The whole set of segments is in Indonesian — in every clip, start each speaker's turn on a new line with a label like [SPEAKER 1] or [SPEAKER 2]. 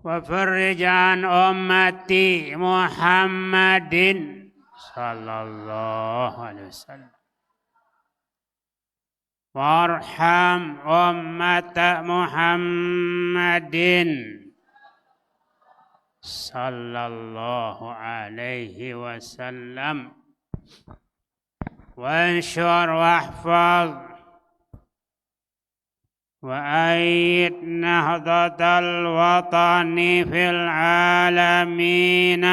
[SPEAKER 1] وفرج عن أمتي محمد صلى الله عليه وسلم وارحم أمة محمد صلى الله عليه وسلم وانشر واحفظ وأيد نهضة الوطن في العالمين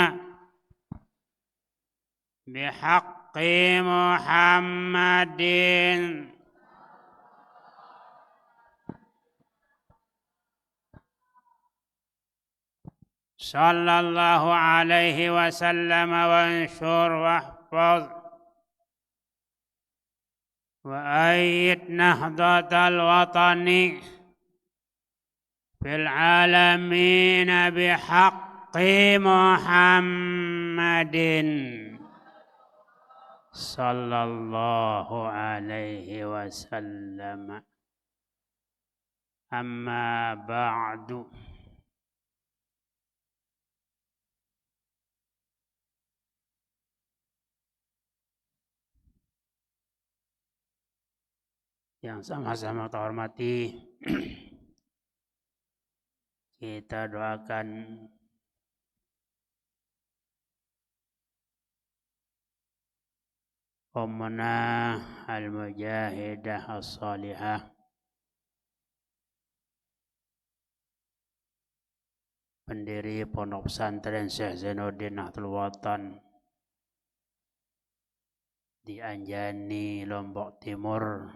[SPEAKER 1] بحق محمد صلى الله عليه وسلم وانشر واحفظ وأيد نهضة الوطن في العالمين بحق محمد صلى الله عليه وسلم أما بعد yang sama-sama terhormati, kita doakan Ummuna al-Mujahidah as-Salihah, pendiri Pondok Pesantren Syekh Zainuddin Nahdlatul Watan di Anjani, Lombok Timur,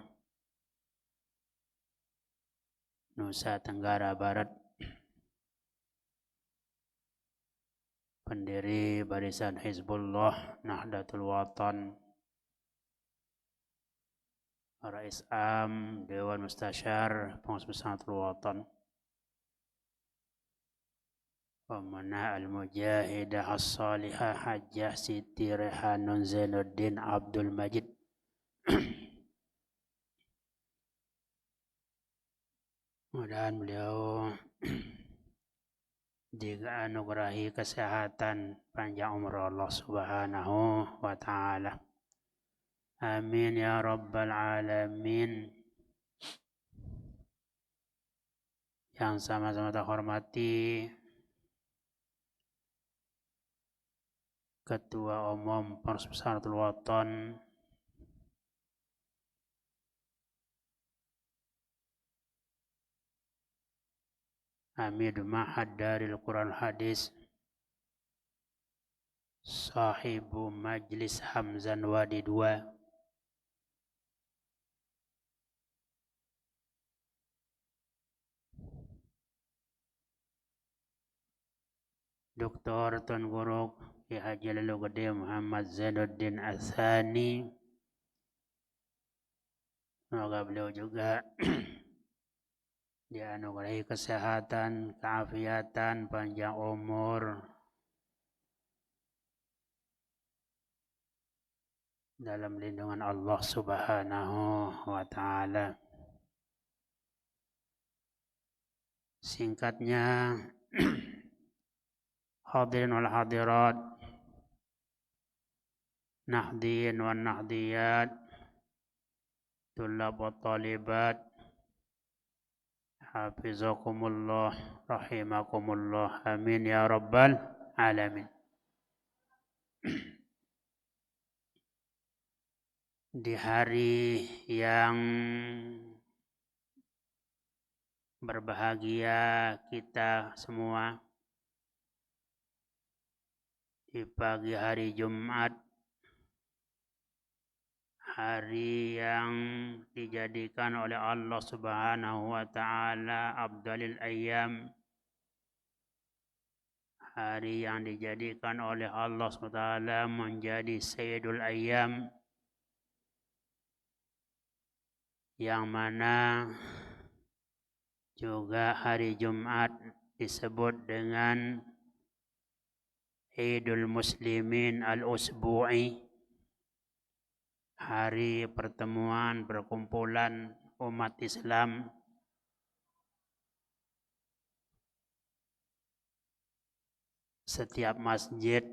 [SPEAKER 1] Nusa Tenggara Barat, pendiri Barisan Hizbullah Nahdlatul Watan, Rais Am, Dewan Mustasyar, Pengurus Besar Nahdlatul Watan, Ummuna al-Mujahidah as-Salihah Hajjah Siti Rehanun Zainuddin Abdul Majid. Mudah-mudahan beliau dianugerahi kesehatan, panjang umur Allah Subhanahu wa ta'ala. Amin ya rabbal alamin. Yang sama-sama terhormati Ketua Umum Pengurus Besar Nahdlatul Watan Amir Ma'had Daril Quran Hadis, Sahibu Majlis Hamzan Wadi II, Dr. Tun Guru Ki Haji Lalu Gede Muhammad Zainuddin Atsani. Semoga beliau juga dianugerahi kesehatan, keafiatan, panjang umur dalam lindungan Allah Subhanahu wa ta'ala. Singkatnya, hadirin wal hadirat, nahdin wal nahdiyat, tulab wa talibat, hafizakumullah, rahimakumullah, amin ya rabbal alamin. Di hari yang berbahagia kita semua, di pagi hari Jumat, hari yang dijadikan oleh Allah Subhanahu wa ta'ala afdalil ayyam, hari yang dijadikan oleh Allah Subhanahu wa ta'ala menjadi sayyidul ayyam, yang mana juga hari Jumat disebut dengan Idul Muslimin al-Usbu'i, hari pertemuan perkumpulan umat Islam setiap masjid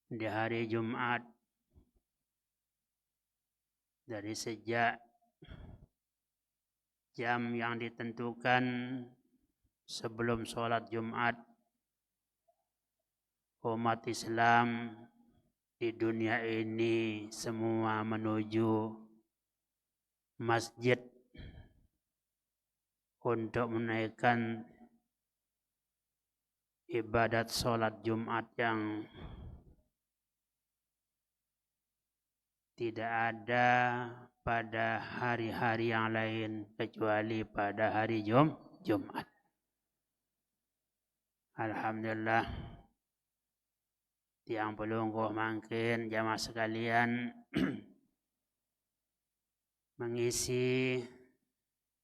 [SPEAKER 1] di hari Jumat dari sejak jam yang ditentukan sebelum sholat Jumat, umat Islam di dunia ini semua menuju masjid untuk menaikkan ibadat sholat Jumat yang tidak ada pada hari-hari yang lain kecuali pada hari Jumat. Alhamdulillah, tiang pelungguh mangkin jamaah sekalian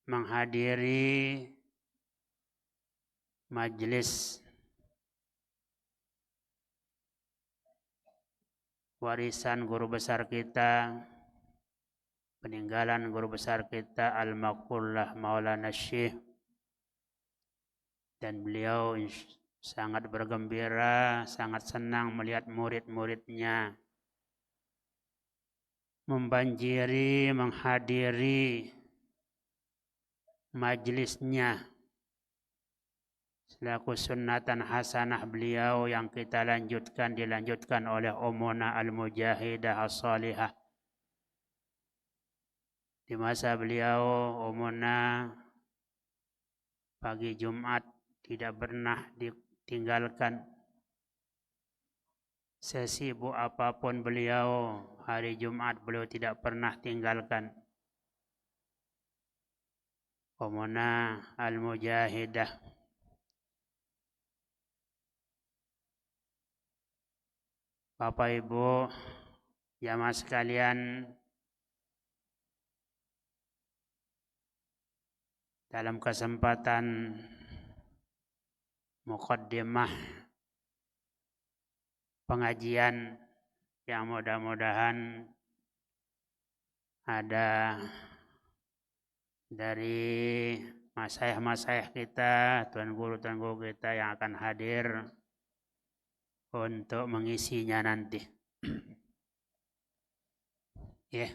[SPEAKER 1] menghadiri majelis warisan guru besar kita, peninggalan guru besar kita Al-Maqullah Maulana Syekh, dan beliau sangat bergembira, sangat senang melihat murid-muridnya membanjiri, menghadiri majlisnya selaku sunnatan hasanah beliau yang kita dilanjutkan oleh Ummuna Al-Mujahidah As-Salihah. Di masa beliau, Ummuna pagi Jumat tidak pernah ditinggalkan. Sesibuk apapun beliau, hari Jumat beliau tidak pernah tinggalkan. Ummuna Al-Mujahidah. Bapak Ibu jamaah sekalian, dalam kesempatan muqaddimah pengajian yang mudah-mudahan ada dari masyayikh kita, tuan guru kita yang akan hadir untuk mengisinya nanti. Ya.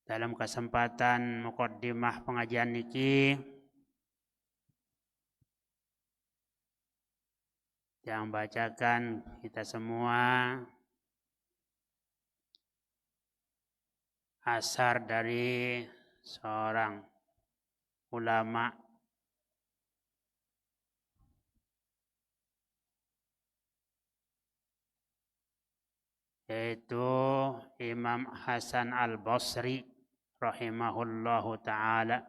[SPEAKER 1] Dalam kesempatan muqaddimah pengajian niki yang bacakan kita semua asar dari seorang ulama yaitu Imam Hasan Al-Basri rahimahullahu ta'ala.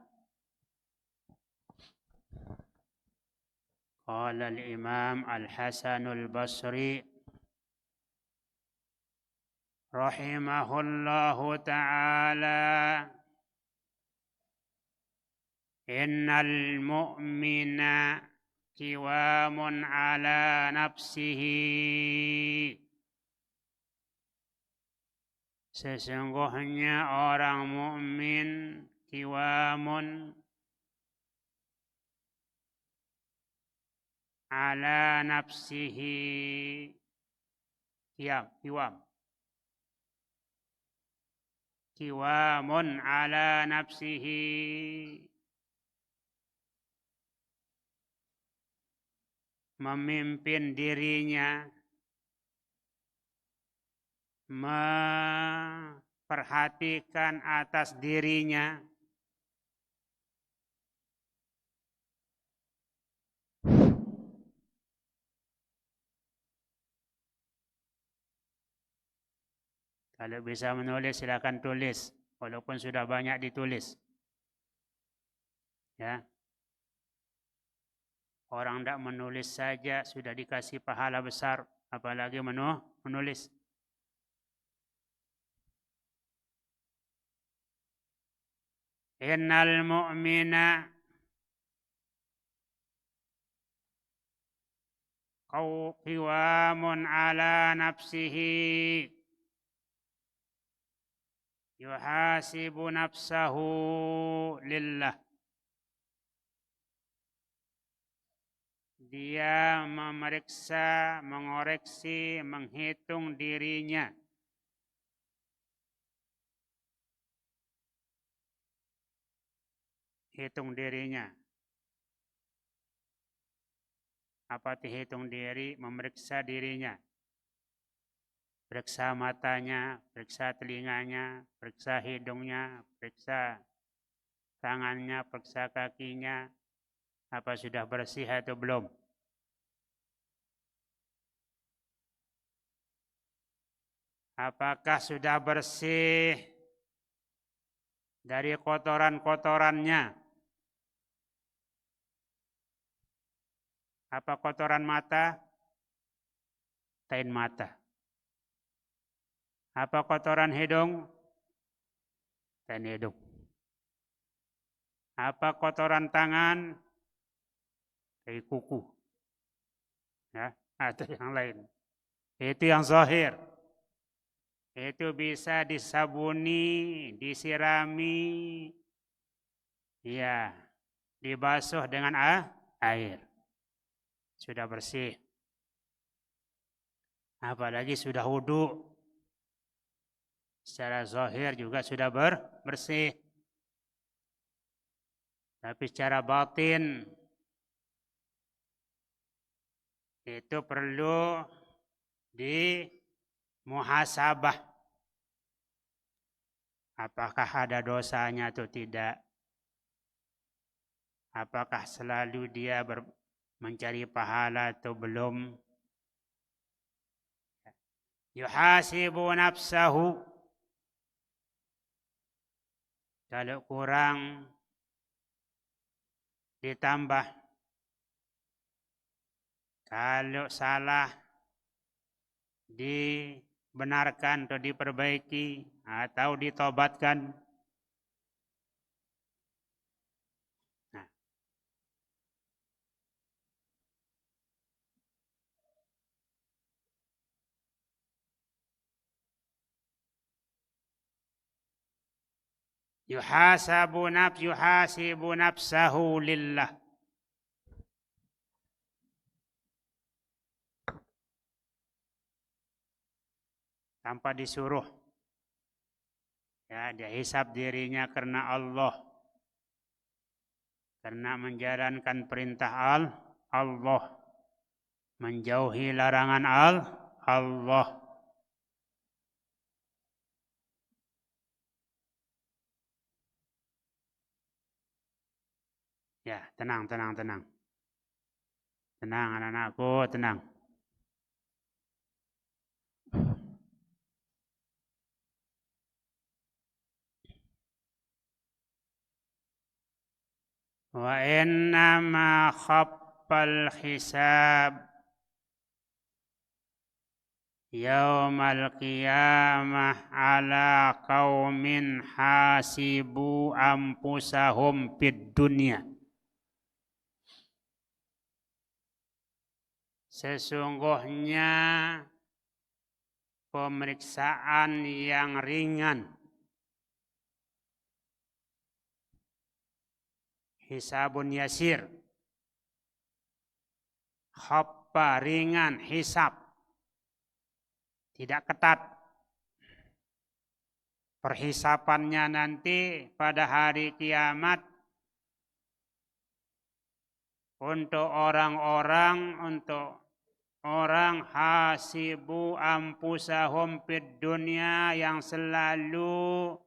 [SPEAKER 1] Qala al-Imam Al-Hasan Al-Basri rahimahullahu ta'ala, innal mu'mina qiwamun ala nafsihi. Sesungguhnya orang mukmin qiwamun ala nafsihi. Qiwamun ala nafsihi. Memimpin dirinya, memperhatikan atas dirinya, kalau bisa menulis silakan tulis, walaupun sudah banyak ditulis. Ya. Orang tidak menulis saja sudah dikasih pahala besar, apalagi menulis. Innal mu'mina qiwamun ala nafsihi. yuhasibu nafsahu lillah. Dia memeriksa, mengoreksi, menghitung dirinya. Hitung dirinya. Apa itu hitung diri? Memeriksa dirinya. Periksa matanya, periksa telinganya, periksa hidungnya, periksa tangannya, periksa kakinya. Apa sudah bersih atau belum? Apakah sudah bersih dari kotoran-kotorannya? Apa kotoran mata? Tain mata. Apa kotoran hidung? Tain hidung. Apa kotoran tangan? Tain kuku. Ya, atau yang lain. Itu yang zahir. Itu bisa disabuni, disirami, ya, dibasuh dengan air. Sudah bersih. Apalagi sudah wudu. Secara zahir juga sudah bersih. Tapi secara batin itu perlu muhasabah. Apakah ada dosanya atau tidak? Apakah selalu dia mencari pahala atau belum? Yuhasibu nafsahu. Kalau kurang ditambah. Kalau salah dibenarkan atau diperbaiki atau ditobatkan. Nah. Yuhasibu nafsahu lillah. Tanpa disuruh. Ya, dia hisab dirinya karena Allah. Karena menjalankan perintah Allah. Menjauhi larangan Allah. Ya, tenang. Tenang anak-anakku, tenang. Wa innama khaffal hisab yaumal qiyamah ala qaumin hasibu anfusahum fid dunya. Sesungguhnya pemeriksaan yang ringan, hisabun yasir, khaffa ringan, hisab tidak ketat. Perhisapannya nanti pada hari kiamat untuk orang hasibu anfusahum fid dunya yang selalu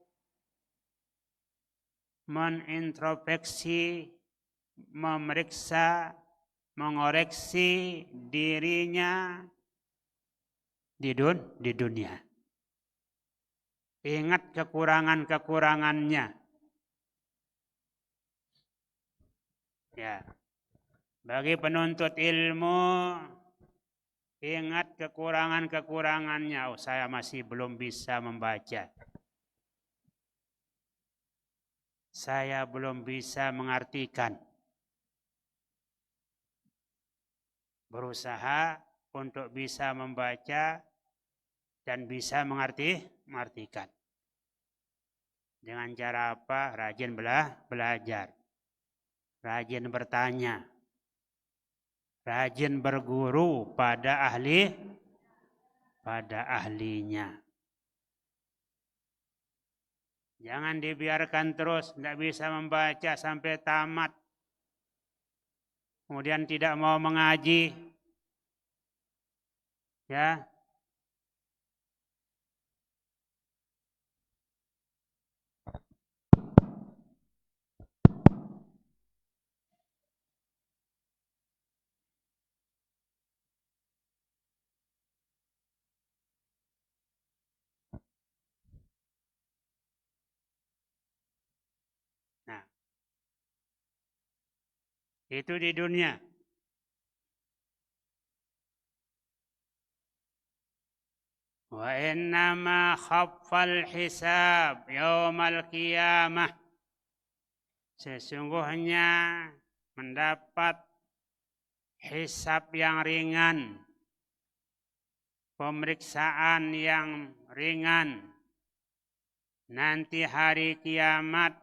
[SPEAKER 1] menintrospeksi, memeriksa, mengoreksi dirinya di dunia. Ingat kekurangan-kekurangannya. Ya. Bagi penuntut ilmu, ingat kekurangan-kekurangannya. Oh, saya masih belum bisa membaca. Saya belum bisa mengartikan. Berusaha untuk bisa membaca dan bisa mengartikan. Dengan cara apa? Rajin belajar. Rajin bertanya. Rajin berguru pada ahlinya. Jangan dibiarkan terus, tidak bisa membaca sampai tamat. Kemudian tidak mau mengaji. Ya. Nah, itu di dunia. Wa innama khaffal hisab yaumal qiyamah. Sesungguhnya mendapat hisab yang ringan, pemeriksaan yang ringan nanti hari kiamat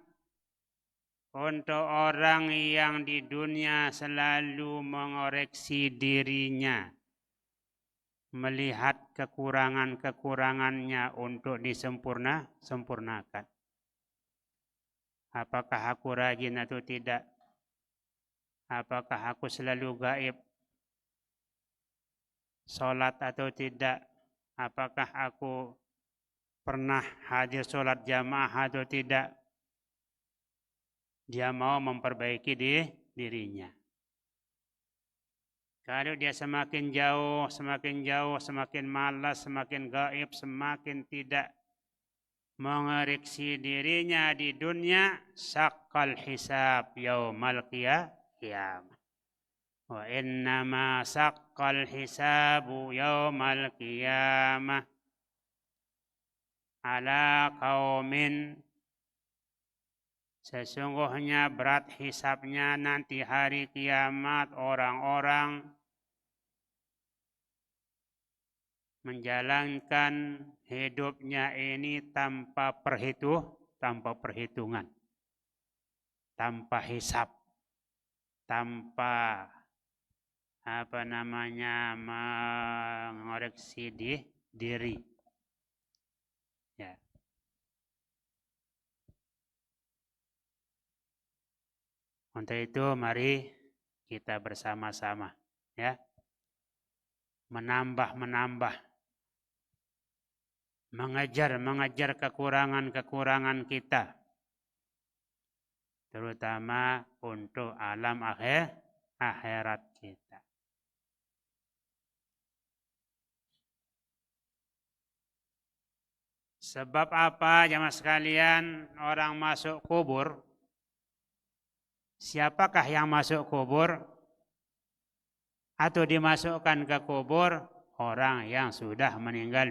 [SPEAKER 1] untuk orang yang di dunia selalu mengoreksi dirinya, melihat kekurangan-kekurangannya untuk disempurnakan. Apakah aku rajin atau tidak? Apakah aku selalu gaib? Sholat atau tidak? Apakah aku pernah hadir sholat jamaah atau tidak? Dia mau memperbaiki dirinya. Kalau dia semakin jauh, semakin malas, semakin gaib, semakin tidak mengoreksi dirinya di dunia, saqqal hisab yaumal qiyamah. Wa innama saqqal hisabu yaumal qiyamah ala qaumin. Sesungguhnya berat hisabnya nanti hari kiamat orang-orang menjalankan hidupnya ini tanpa perhitungan, tanpa hisab, tanpa mengoreksi diri. Ya. Untuk itu mari kita bersama-sama ya menambah mengejar kekurangan kita, terutama untuk alam akhirat kita. Sebab apa jamaah sekalian orang masuk kubur? Siapakah yang masuk kubur atau dimasukkan ke kubur? Orang yang sudah meninggal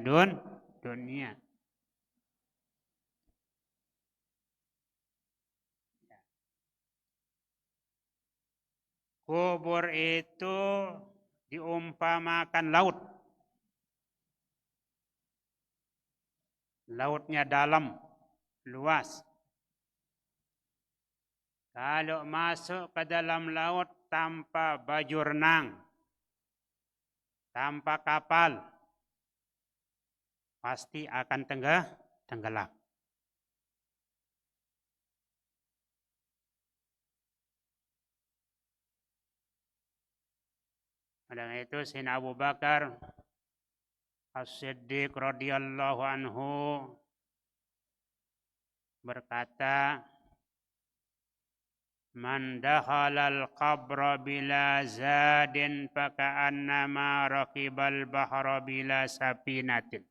[SPEAKER 1] dunia. Kubur itu diumpamakan laut. Lautnya dalam, luas. Kalau masuk ke dalam laut tanpa baju renang, tanpa kapal, pasti akan tenggelam. Oleh itu Sayyidina Abu Bakar As-Siddiq radhiyallahu anhu berkata, "Man dakhalal qabra bila zadin faka'annama raqibal bahra bila sapinatin."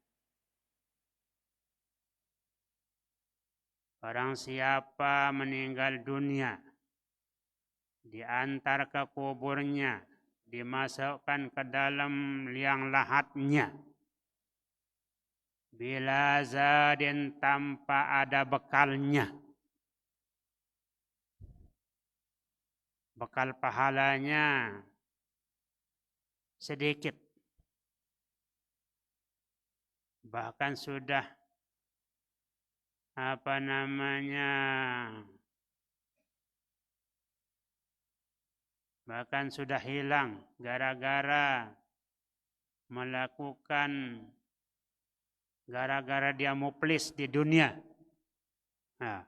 [SPEAKER 1] Barang siapa meninggal dunia, diantar ke kuburnya, dimasukkan ke dalam liang lahatnya, bila zadin tanpa ada bekalnya. Bekal pahalanya sedikit. Bahkan sudah apa namanya, bahkan sudah hilang gara-gara dia muflis di dunia. Nah,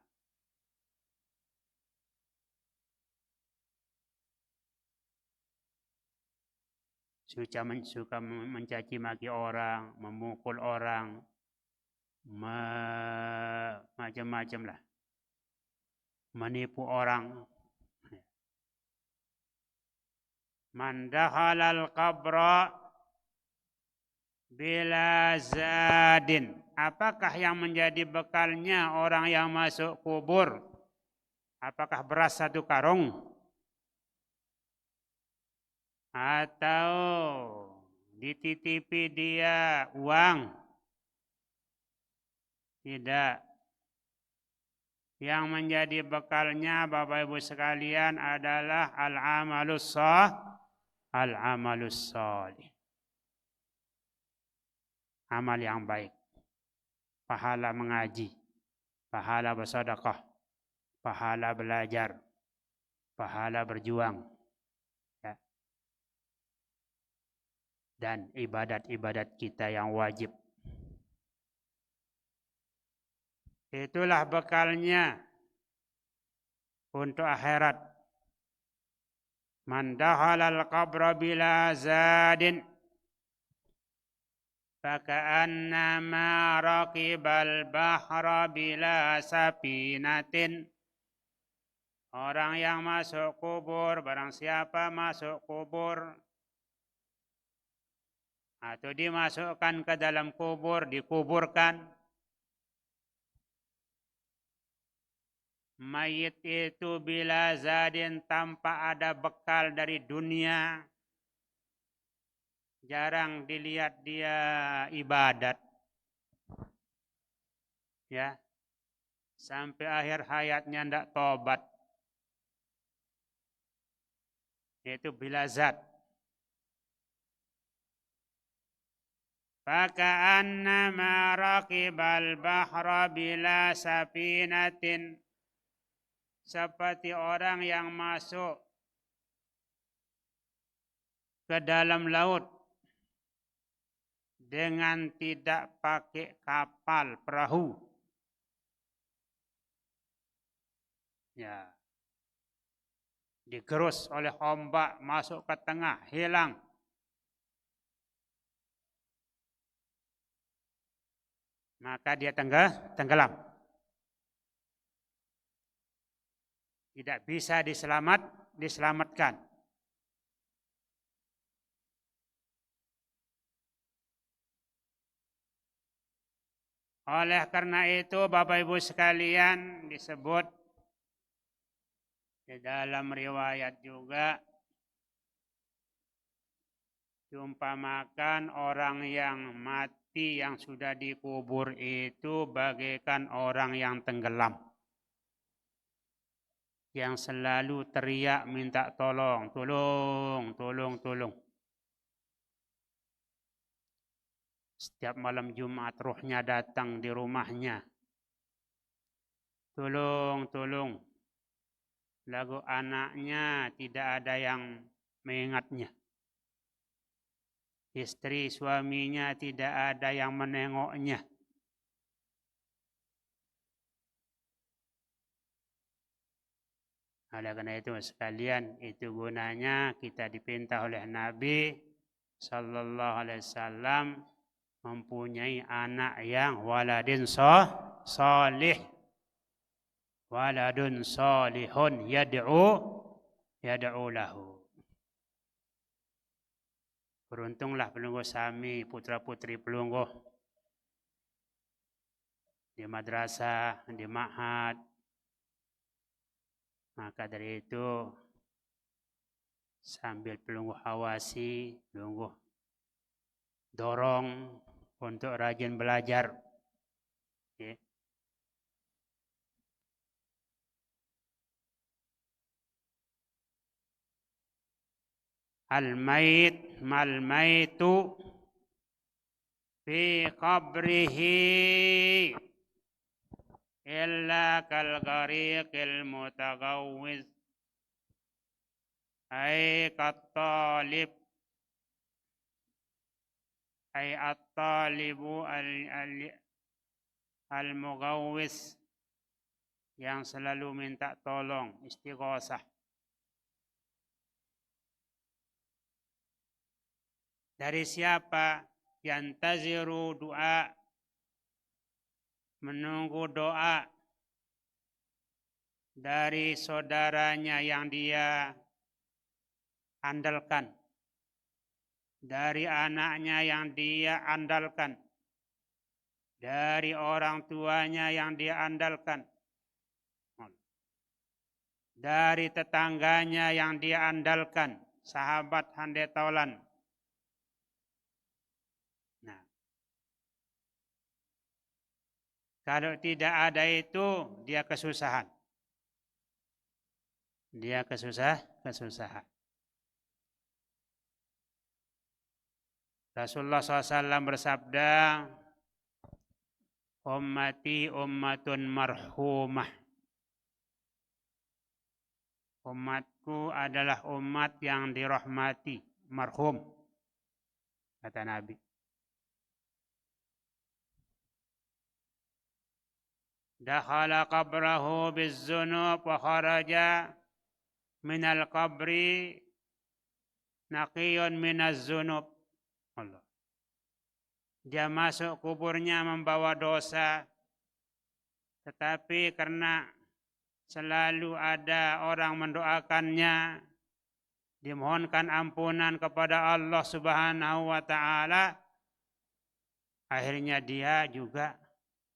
[SPEAKER 1] suka mencaci maki orang, memukul orang, macam-macam lah, menipu orang. Man dakhalal qabra bila zadin. Apakah yang menjadi bekalnya orang yang masuk kubur? Apakah beras 1 karung? Atau dititipi dia uang? Tidak. Yang menjadi bekalnya Bapak Ibu sekalian adalah al-amalus shalih. Amal yang baik. Pahala mengaji, pahala bersedekah, pahala belajar, pahala berjuang. Ya. Dan ibadat-ibadat kita yang wajib. Itulah bekalnya untuk akhirat. Man dakhalal qabra bila zadin faka'annama raqibal bahra bila sapinatin. Orang yang masuk kubur, barang siapa masuk kubur atau dimasukkan ke dalam kubur, dikuburkan, mayit itu bila zadin tanpa ada bekal dari dunia, jarang dilihat dia ibadat. Ya. Sampai akhir hayatnya tidak tobat. Itu bila zad. Faka'annama raqibal bahra bila sapinatin. Seperti orang yang masuk ke dalam laut dengan tidak pakai kapal perahu. Ya. Digerus oleh ombak, masuk ke tengah, hilang. Maka dia tenggelam. Tidak bisa diselamatkan. Oleh karena itu Bapak Ibu sekalian, disebut di dalam riwayat juga, diumpamakan orang yang mati yang sudah dikubur itu bagaikan orang yang tenggelam, yang selalu teriak minta tolong, tolong, tolong, tolong. Setiap malam Jumat ruhnya datang di rumahnya. Tolong, tolong. Lagu anaknya tidak ada yang mengingatnya. Istri suaminya tidak ada yang menengoknya. Oleh karena itu sekalian, itu gunanya kita dipinta oleh Nabi Sallallahu Alaihi Wasallam mempunyai anak yang waladin salih. Waladun salihun yad'u lahu. Beruntunglah pelungguh sami, putra-putri pelungguh di madrasah, di ma'had. Maka dari itu sambil pelungguh awasi, pelungguh dorong untuk rajin belajar. Okay. Mal-maitu fi qabrihi. illa kal ghariqil mutaghawwiz ay kat-talib ay at-talibu al-mughawwis yang selalu minta tolong, istighosah. Dari siapa? Yantaziru doa, menunggu doa dari saudaranya yang dia andalkan, dari anaknya yang dia andalkan, dari orang tuanya yang dia andalkan, dari tetangganya yang dia andalkan, sahabat handai taulan. Nah, kalau tidak ada itu, dia kesusahan. Dia kesusahan. Rasulullah SAW bersabda, ummati ummatun marhumah. Umatku adalah umat yang dirahmati, marhum, kata Nabi. Dakhala qabrahu bizzunub wa kharaja minal qabri naqiyun minaz zunub. Allah. Dia masuk kuburnya membawa dosa, tetapi karena selalu ada orang mendoakannya, dimohonkan ampunan kepada Allah Subhanahu wa taala, akhirnya dia juga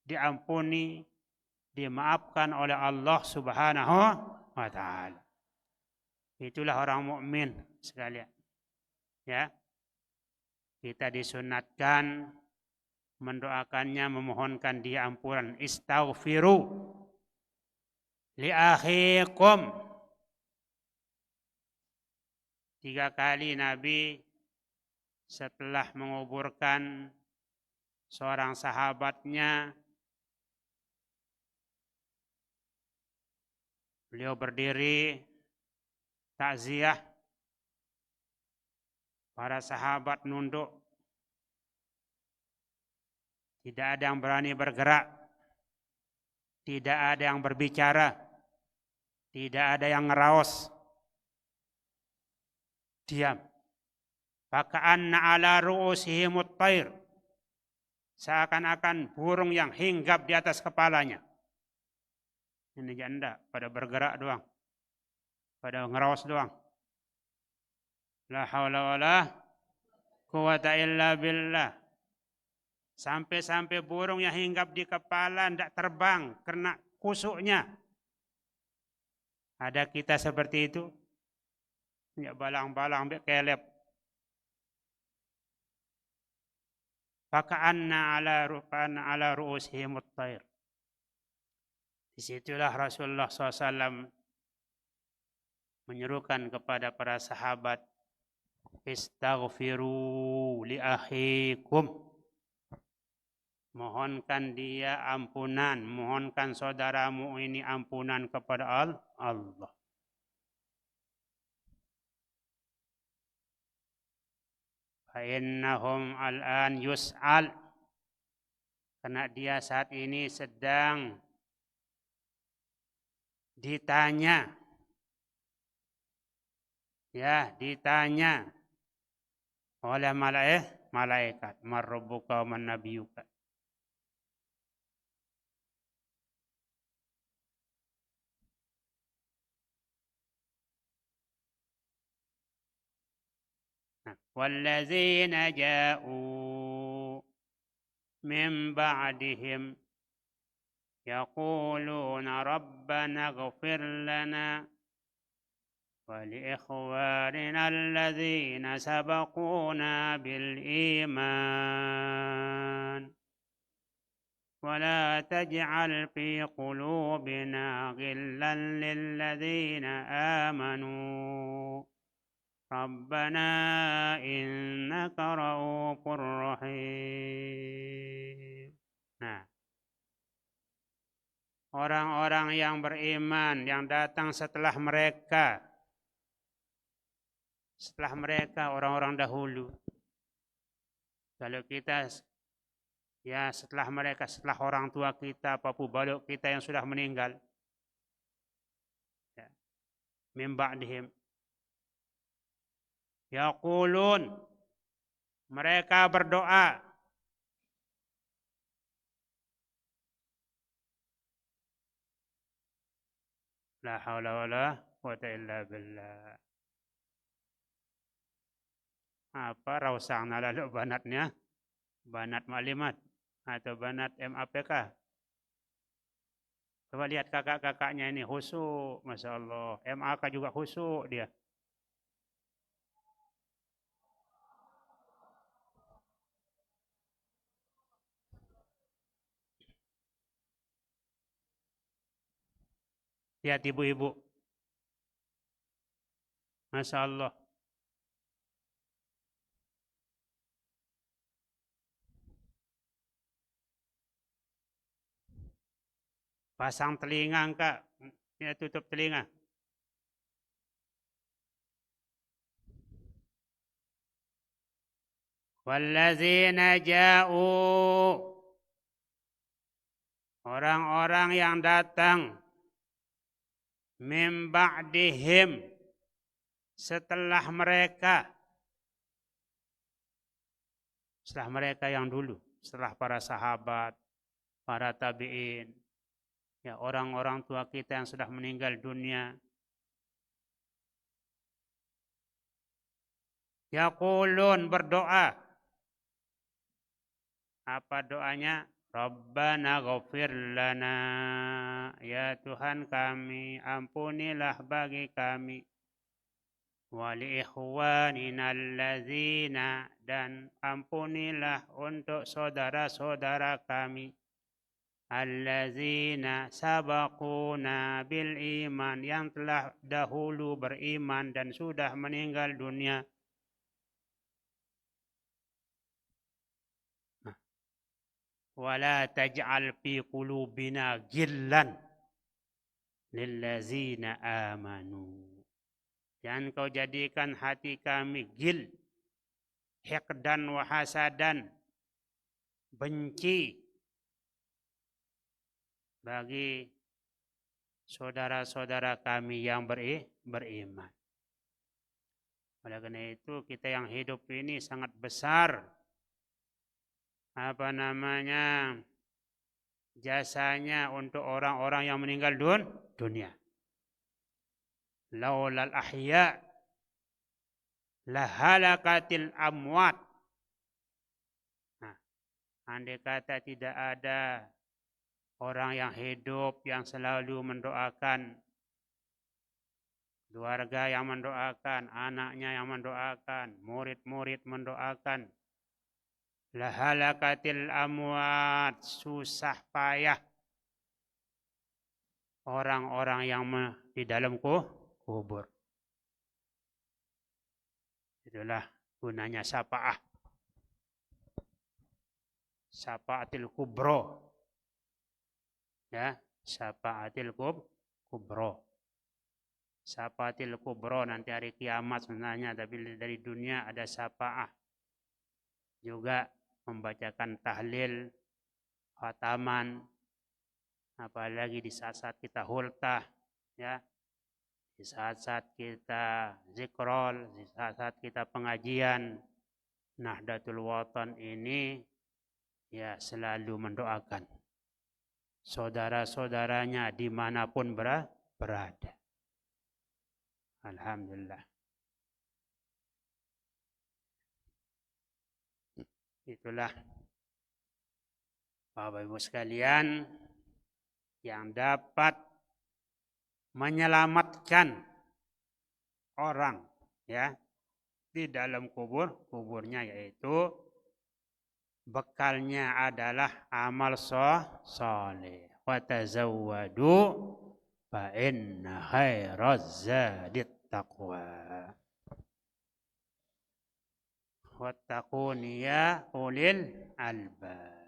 [SPEAKER 1] diampuni, dimaafkan oleh Allah Subhanahu wa taala. Itulah orang mukmin sekalian. Ya. Kita disunatkan mendoakannya, memohonkan dia ampunan. Istaghfiru li akhikum. 3 kali Nabi setelah menguburkan seorang sahabatnya, beliau berdiri takziah, para sahabat nunduk, tidak ada yang berani bergerak, tidak ada yang berbicara, tidak ada yang ngeraos, diam. Faka'anna ala ru'usihimut tair, seakan-akan burung yang hinggap di atas kepalanya. Ini janda, pada bergerak doang, pada ngeraos doang. La haula wala quwata illa billah. Sampai-sampai burung yang hinggap di kepala tidak terbang karena kusuknya. Ada kita seperti itu? Ya, balang-balang ambek kelep. Faka'anna ala ru'usihim at-tair. Disitulah Rasulullah SAW menyerukan kepada para sahabat, istaghfiru li akhikum. Mohonkan dia ampunan, mohonkan saudaramu ini ampunan kepada Allah. Fa'innahum al'an yus'al, karena dia saat ini sedang ditanya. Ya, ditanya oleh malaikat, man rabbuka wa man nabiyuka. Wallazina ja'u min ba'dihim yaquluna rabbana ighfir lana wa li ikhwanina allazina sabaquna bil iman wa la taj'al fi qulubina ghillan lil ladzina amanu Rabbana innaka ra'ufur rahim. Nah, orang-orang yang beriman yang datang setelah mereka. Setelah mereka orang-orang dahulu. Kalau kita ya setelah mereka, setelah orang tua kita, papu baluk kita yang sudah meninggal. Ya. Min ba'dihim. Yaqulun. Mereka berdoa. La haula wala quwata illa billah. Apa rausangna lalu banatnya? Banat maklimat atau banat MAPK? Coba lihat kakak-kakaknya ini khusyuk, Masya Allah. MAK juga khusyuk dia. Lihat ibu-ibu. Masya Allah. Pasang telinga Kak. Ya, tutup telinga. Wallazina ja'u. Orang-orang yang datang min ba'dihim setelah mereka. Setelah mereka yang dulu, setelah para sahabat, para tabi'in, ya orang-orang tua kita yang sudah meninggal dunia. Yaqulun berdoa. Apa doanya? Rabbana ghafir lana. Ya Tuhan kami, ampunilah bagi kami. Wali ikhwanina allazina. Dan ampunilah untuk saudara-saudara kami. Allazina sabaquna bil iman. Yang telah dahulu beriman dan sudah meninggal dunia. Wala taj'al fi qulubina ghillan lillazina amanu. Jangan kau jadikan hati kami gil, hiqdan wa hasadan, benci bagi saudara-saudara kami yang beriman. Oleh karena itu kita yang hidup ini sangat besar jasanya untuk orang-orang yang meninggal dunia. Laulal ahya lahalakatil amwat. Nah, andai kata tidak ada orang yang hidup yang selalu mendoakan, keluarga yang mendoakan, anaknya yang mendoakan, murid-murid mendoakan, lahalakatil amwat, susah payah orang-orang yang di dalam kubur. Itulah gunanya syafa'ah. Syafa'atil kubro. Ya, syafa'atil kubro. Syafa'atil kubro nanti hari kiamat sebenarnya, tapi dari dunia ada syafa'ah. Juga membacakan tahlil, khataman, apalagi di saat-saat kita hultah, ya, di saat-saat kita zikrol, di saat-saat kita pengajian Nahdlatul Watan ini, ya selalu mendoakan saudara-saudaranya dimanapun berada. Alhamdulillah. Itulah Bapak Ibu sekalian yang dapat menyelamatkan orang, ya, di dalam kuburnya, yaitu bekalnya adalah amal soleh. Wa tazawwadu fa inna khairaz zadit taqwa. Wattaquni ya ulil albab.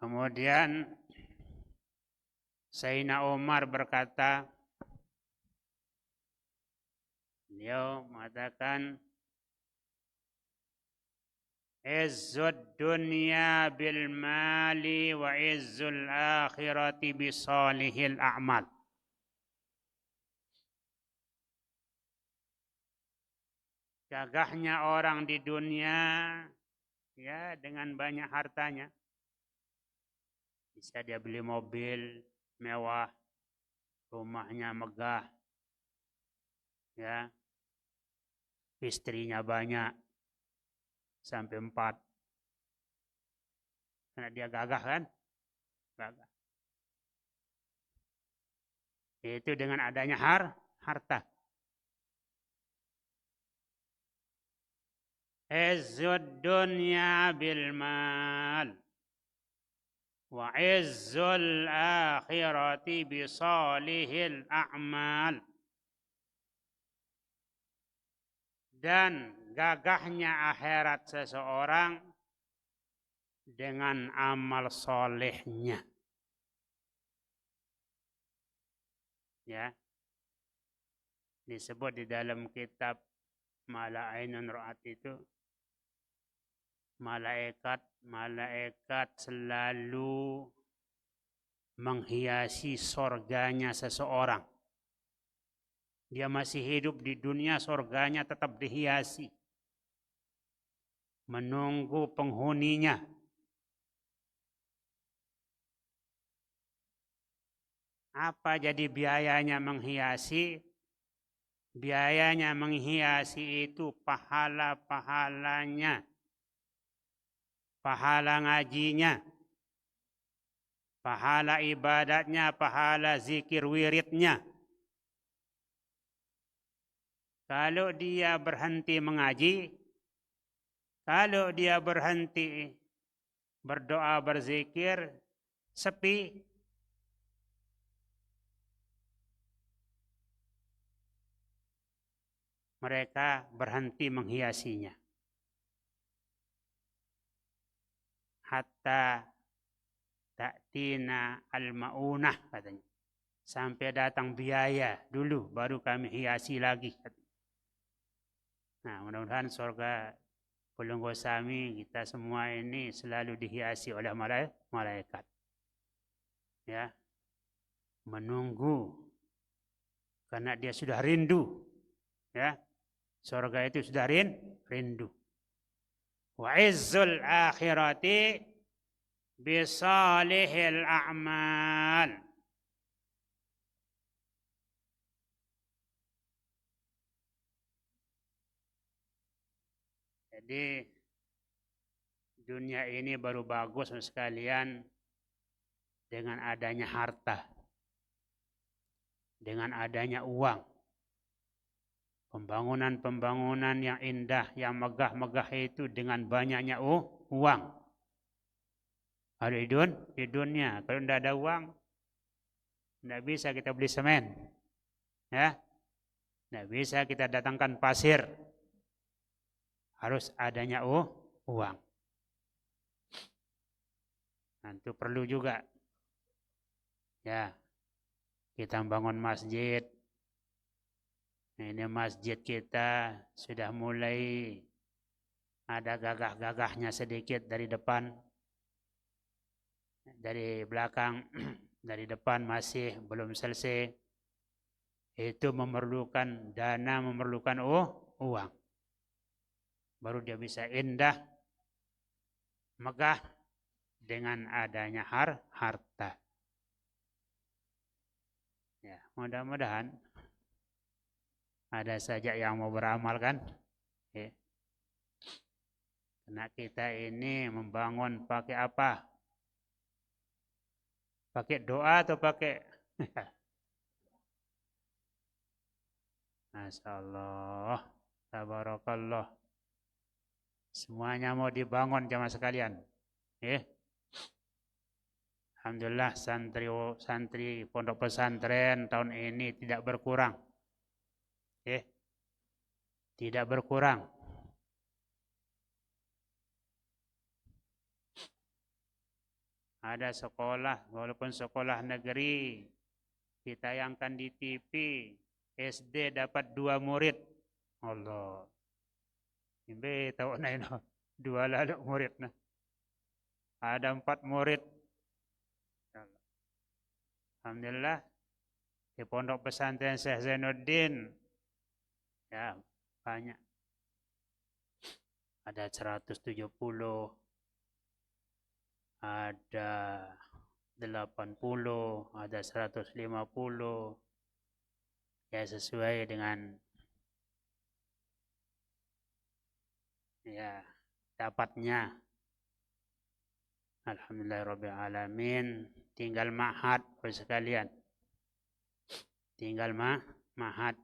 [SPEAKER 1] Kemudian Sayyidina Umar berkata, beliau mengatakan, izzud dunya bil mali wa izzul akhirati bisalihil a'mal. Gagahnya orang di dunia ya dengan banyak hartanya. Bisa dia beli mobil mewah, rumahnya megah, ya, istrinya banyak, sampai 4. Karena dia gagah kan? Gagah. Itu dengan adanya harta. Izzud dunya bil mal wa izzul akhirati bisalihil a'mal. Dan gagahnya akhirat seseorang dengan amal solehnya. Ya, disebut di dalam kitab Mala Ainun Ra'at itu, malaikat selalu menghiasi surganya seseorang. Dia masih hidup di dunia, surganya tetap dihiasi. Menunggu penghuninya. Apa jadi biayanya menghiasi? Biayanya menghiasi itu pahala-pahalanya. Pahala ngajinya, pahala ibadatnya, pahala zikir wiridnya. Kalau dia berhenti mengaji, kalau dia berhenti berdoa, berzikir, sepi. Mereka berhenti menghiasinya. Hatta ta'tina al-ma'unah katanya. Sampai datang biaya dulu baru kami hiasi lagi. Nah, mudah-mudahan surga Pulunggosami kita semua ini selalu dihiasi oleh malaikat. Ya. Menunggu karena dia sudah rindu. Ya. Surga itu sudah rindu. Wa izzul akhirati bisalihil a'mal. Jadi dunia ini baru bagus sekalian dengan adanya harta, dengan adanya uang. Pembangunan-pembangunan yang indah, yang megah-megah itu dengan banyaknya uang. Kalau di dunia, kalau tidak ada uang, tidak bisa kita beli semen. Ya, tidak bisa kita datangkan pasir. Harus adanya uang. Nah, itu perlu juga. Ya, kita membangun masjid. Ini masjid kita sudah mulai ada gagah-gagahnya sedikit dari depan. Dari belakang, dari depan masih belum selesai. Itu memerlukan dana, memerlukan uang. Baru dia bisa indah, megah dengan adanya harta. Ya, mudah-mudahan ada saja yang mau beramal kan. Ya. Karena kita ini membangun pakai apa? Pakai doa atau pakai Masya Allah, tabarakallah. Semuanya mau dibangun jamaah sekalian. Alhamdulillah santri pondok pesantren tahun ini tidak berkurang. Tidak berkurang. Ada sekolah, walaupun sekolah negeri, ditayangkan di TV, SD dapat 2 murid. Allah. Imbe tahu na ino, 2 lalu murid na. Ada 4 murid. Alhamdulillah di pondok pesantren Syekh Zainuddin ya banyak. Ada 170, ada 80, ada 150. Ya sesuai dengan ya dapatnya. Alhamdulillahirabbil alamin. Tinggal ma'had sekalian. Tinggal ma'had.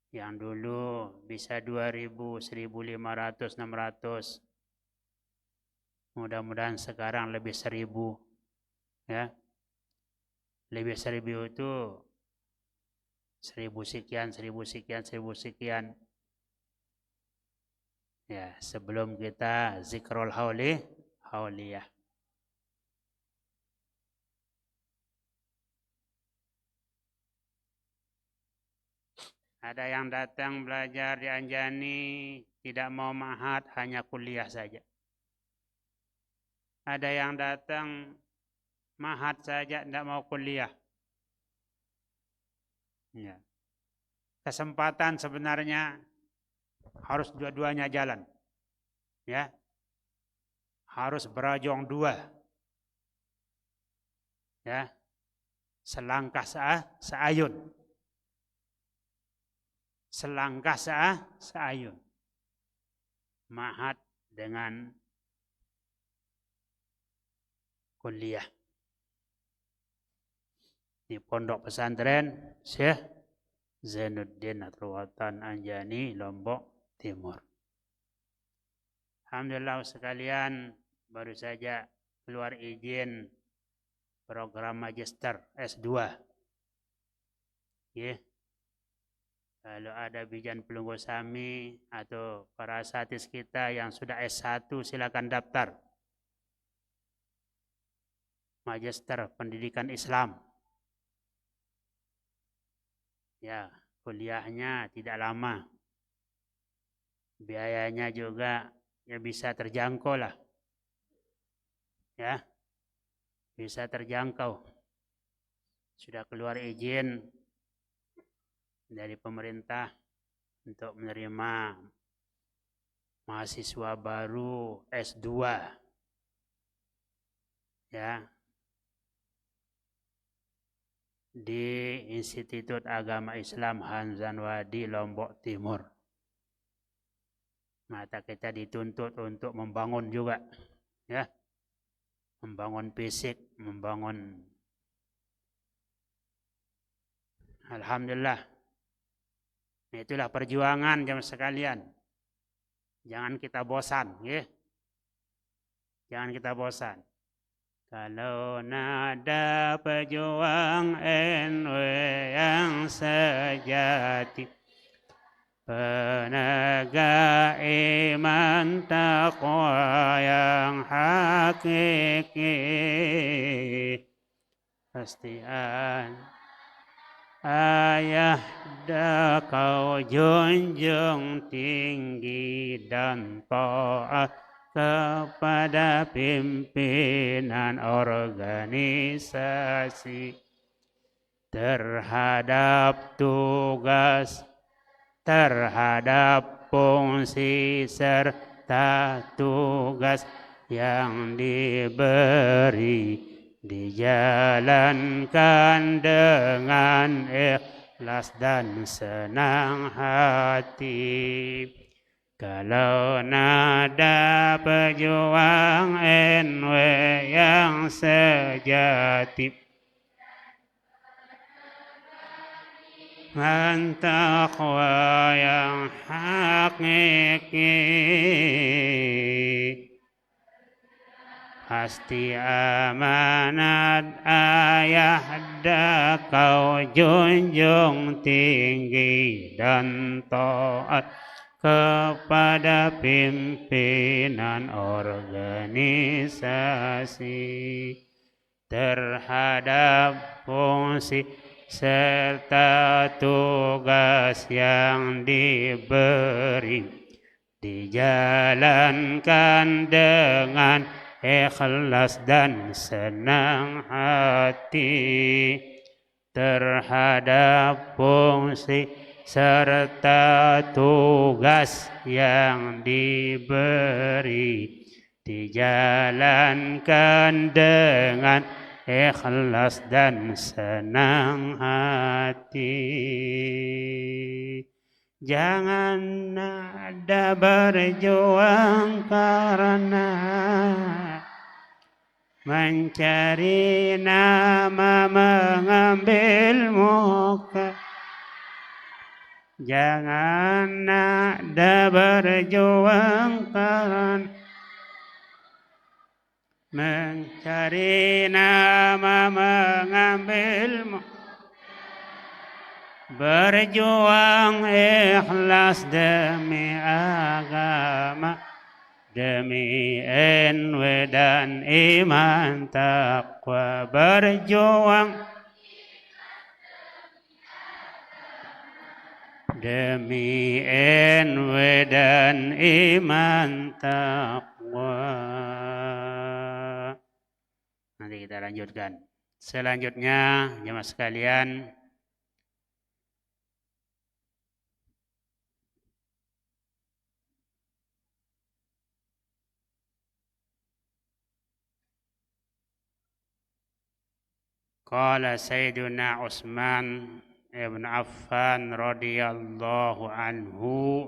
[SPEAKER 1] Yang dulu bisa 2.000, 1.500, 600. Mudah-mudahan sekarang lebih 1.000. Ya. Lebih 1.000 itu 1.000 sekian, 1.000 sekian, 1.000 sekian. Ya, sebelum kita zikrul hauliyah. Ada yang datang belajar di Anjani, tidak mau ma'had, hanya kuliah saja. Ada yang datang ma'had saja, tidak mau kuliah. Ya. Kesempatan sebenarnya harus dua-duanya jalan. Ya. Harus berajong dua. Ya. Selangkah seayun. Selangkah seayun. Ma'had dengan kuliah. Di pondok pesantren Syekh Zainuddin Atruwatan Anjani, Lombok Timur. Alhamdulillah sekalian, baru saja keluar izin program magister S2. Ya. Kalau ada bijan pelunggu sami atau para asatidz kita yang sudah S1 silakan daftar. Magister Pendidikan Islam. Ya, kuliahnya tidak lama. Biayanya juga ya bisa terjangkau lah. Ya. Bisa terjangkau. Sudah keluar izin dari pemerintah untuk menerima mahasiswa baru S2. Ya. Di Institut Agama Islam Hanzanwadi, Lombok Timur. Mata kita dituntut untuk membangun juga, ya, membangun fisik, membangun. Alhamdulillah. Itulah perjuangan jemaah sekalian. Jangan kita bosan, ya. Jangan kita bosan. Kalau nada pejuang NW yang sejati, penegak iman taqwa yang hakiki, pastian ayah dah kau junjung tinggi dan taat kepada pimpinan organisasi terhadap tugas, terhadap fungsi serta tugas yang diberi dijalankan dengan ikhlas dan senang hati. Kalau nada pejuang NW yang sejati, taqwa yang hakiki, pasti amanat ayah dah kau junjung tinggi dan taat kepada pimpinan organisasi terhadap fungsi serta tugas yang diberi dijalankan dengan ikhlas dan senang hati terhadap fungsi serta tugas yang diberi dijalankan dengan ikhlas dan senang hati. Jangan ada berjuang karena mencari nama, mengambil muka. Jangan ada berjuang karena mencari nama, mengambil muka. Berjuang ikhlas demi agama, demi NW dan iman taqwa. Berjuang demi NW dan iman taqwa. Nanti kita lanjutkan. Selanjutnya, jemaah sekalian, qala Sayyiduna Utsman ibn Affan radhiyallahu anhu,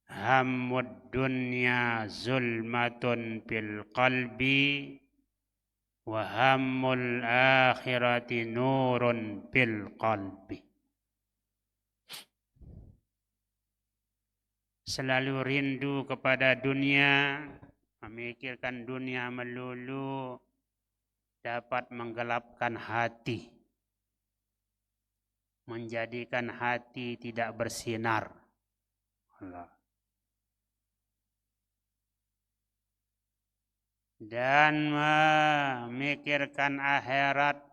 [SPEAKER 1] hammud dunya zulmatun fil qalbi wa hammul akhirati nurun fil qalbi. Selalu rindu kepada dunia, memikirkan dunia melulu, dapat menggelapkan hati, menjadikan hati tidak bersinar. Allah. Dan memikirkan akhirat,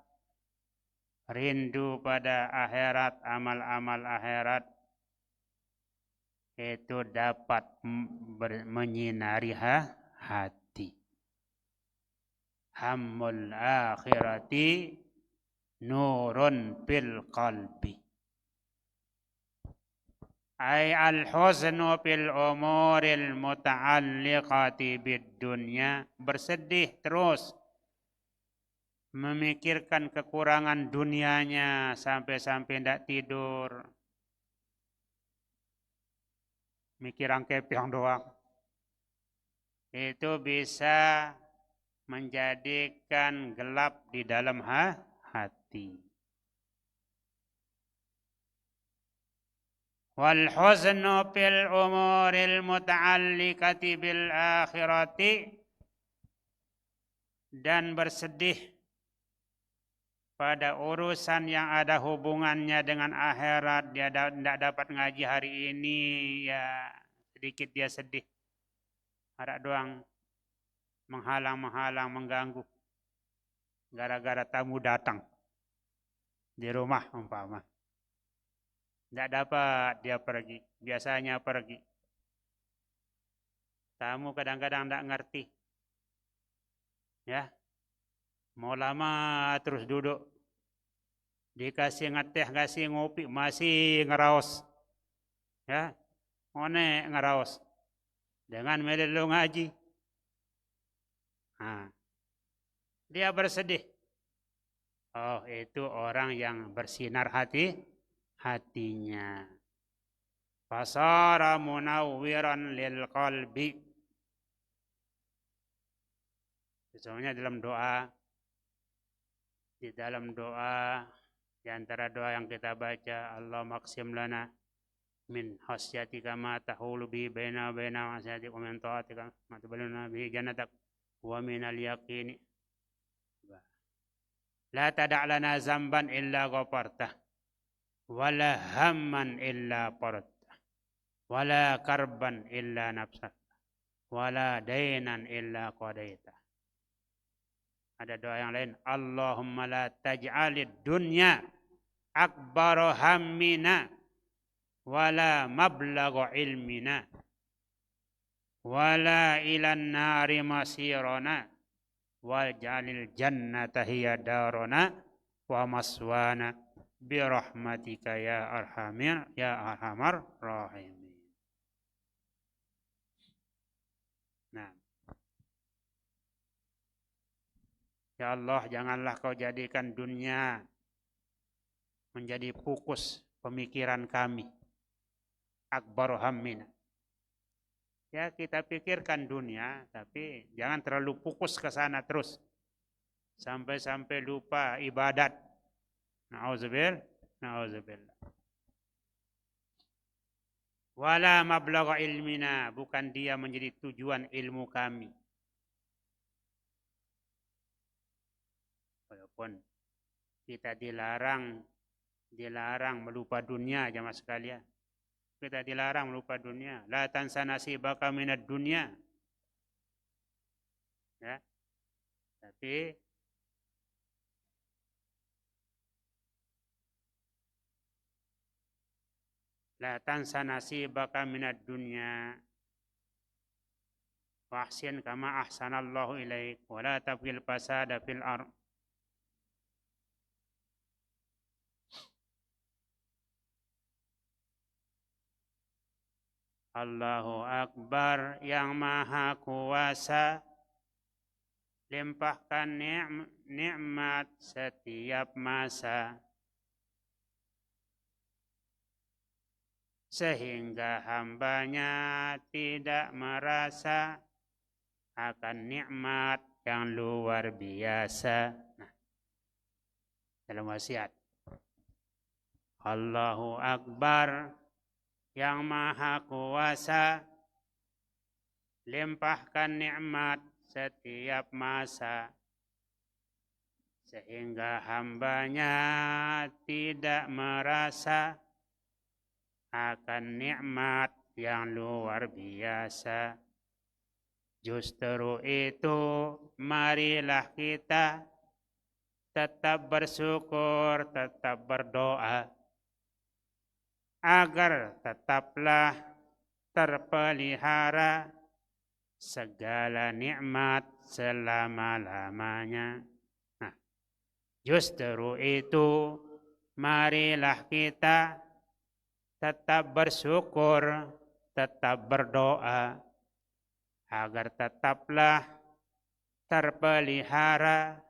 [SPEAKER 1] rindu pada akhirat, amal-amal akhirat, itu dapat menyinari hati. Hammul akhirati nurun fil qalbi. Ay al-huznu fil umuril muta'alliqati bid dunya. Bersedih terus, memikirkan kekurangan dunianya sampai-sampai tidak tidur. Mikir angkeping doang. Itu bisa menjadikan gelap di dalam hati. Wal huznu fil umuril muta'alliqati bil akhirati, dan bersedih pada urusan yang ada hubungannya dengan akhirat. Dia tidak dapat ngaji hari ini, ya sedikit dia sedih. Ada doang menghalang-menghalang, mengganggu. Gara-gara tamu datang di rumah umpama. Tidak dapat dia pergi. Biasanya pergi. Tamu kadang-kadang tidak ngerti. Ya, mau lama terus duduk. Dikasih ngeteh, kasih ngopi, masih ngeraos. Ya, one ngeraos. Dengan melelu ngaji. Nah, dia bersedih. Oh, itu orang yang bersinar hatinya. Fasara munawwiran lil qalbi. Sesungguhnya di dalam doa, di antara doa yang kita baca, Allah maqsim lana min khasyatika ma tahulu bi baina ma'asiyatik wa min ta'atika ma tubaluna bi jannatak wa minal yaqini la tada' lana zamban illa ghafartah wa la hamman illa farajtah wala karban illa nafsak, wala dainan illa qadaita. Ada doa yang lain, Allahumma la taj'alid dunya akbar hammina wala mablagha ilmina wala ilan nari masirana waj'alil jannata hiya darana wa maswana birahmatika ya arhamar rahimin. Nah, ya Allah, janganlah kau jadikan dunia menjadi fokus pemikiran kami. Akbar hammina. Ya, kita pikirkan dunia, tapi jangan terlalu fokus ke sana terus. Sampai-sampai lupa ibadat. Na'udzubillah. Wala mablagha ilmina, bukan dia menjadi tujuan ilmu kami. Walaupun kita dilarang melupa dunia, jamaah sekalian. Kita dilarang melupa dunia. La tansa nasibaka minad dunya. Ya. Tapi la tansa nasibaka minad dunya. Wa ahsin kama ahsanallahu ilaik wa la tabghil fasada fil ardh. Allahu Akbar, yang maha kuasa, limpahkan nikmat setiap masa, sehingga hambanya tidak merasa akan nikmat yang luar biasa. Nah, dalam wasiat, Allahu Akbar, yang maha kuasa, limpahkan nikmat setiap masa, sehingga hambanya tidak merasa akan nikmat yang luar biasa. Justru itu, marilah kita tetap bersyukur, tetap berdoa, agar tetaplah terpelihara segala nikmat selama-lamanya. Nah, justru itu, marilah kita tetap bersyukur, tetap berdoa, agar tetaplah terpelihara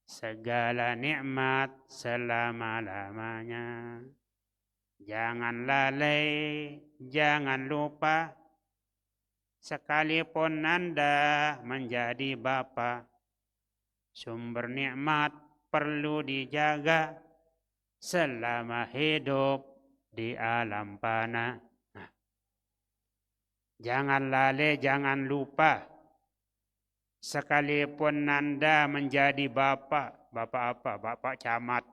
[SPEAKER 1] segala nikmat selama-lamanya. Jangan lalai, jangan lupa, sekalipun Anda menjadi bapa, sumber nikmat perlu dijaga selama hidup di alam fana. Nah, jangan lalai, jangan lupa, sekalipun Anda menjadi bapak, bapak apa? Bapak camat,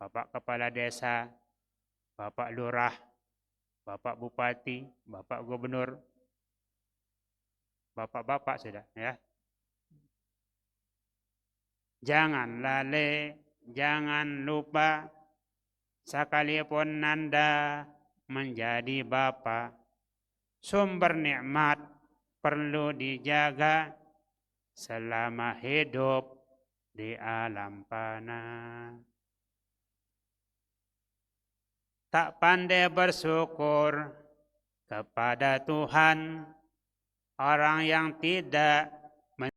[SPEAKER 1] bapak kepala desa, bapak lurah, bapak bupati, bapak gubernur, bapak-bapak sudah, ya. Jangan lalai, jangan lupa, sekalipun Anda menjadi bapa, sumber nikmat perlu dijaga selama hidup di alam fana. Tak pandai bersyukur kepada Tuhan, orang yang tidak